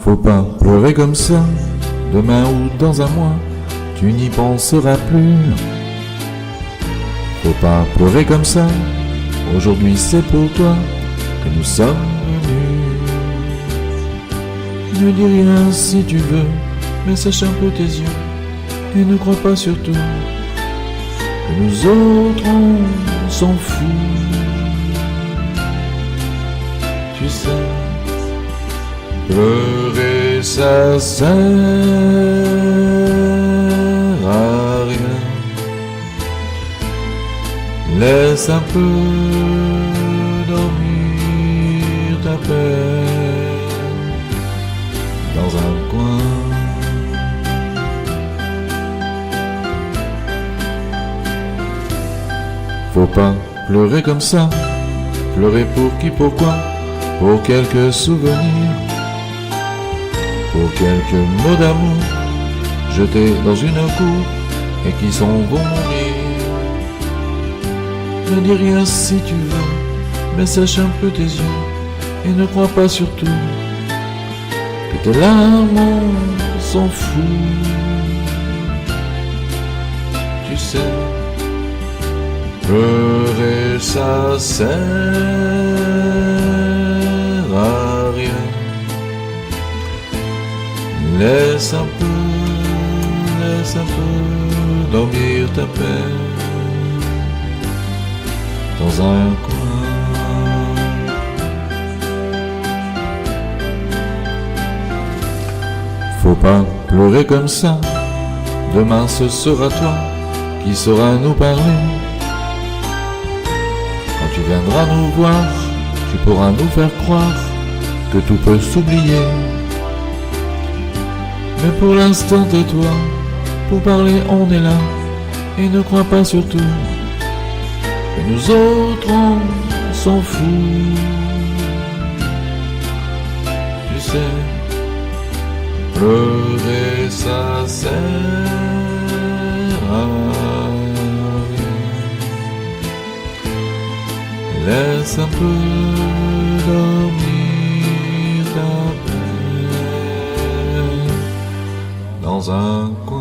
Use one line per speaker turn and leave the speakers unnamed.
Faut pas pleurer comme ça, demain ou dans un mois, tu n'y penseras plus. Faut pas pleurer comme ça, aujourd'hui c'est pour toi que nous sommes venus. Ne dis rien si tu veux, mais sèche un peu tes yeux, et ne crois pas surtout que nous autres on s'en fout. Tu sais, pleurer ça sert à rien. Laisse un peu dormir ta peine dans un coin. Faut pas pleurer comme ça, pleurer pour qui, pourquoi, pour quelques souvenirs, pour quelques mots d'amour jetés dans une cour et qui s'en vont mourir. Ne dis rien si tu veux, mais sèche un peu tes yeux et ne crois pas surtout que tes larmes on s'en fout. Tu sais, pleurer ça sert à rien. Laisse un peu dormir ta peine dans un coin. Faut pas pleurer comme ça, demain ce sera toi qui sauras nous parler. Quand tu viendras nous voir, tu pourras nous faire croire que tout peut s'oublier. Mais pour l'instant tais-toi, pour parler on est là, et ne crois pas surtout que nous autres on s'en fout. Tu sais, pleurer ça sert à rien. Laisse un peu dormir ta peine dans un coin.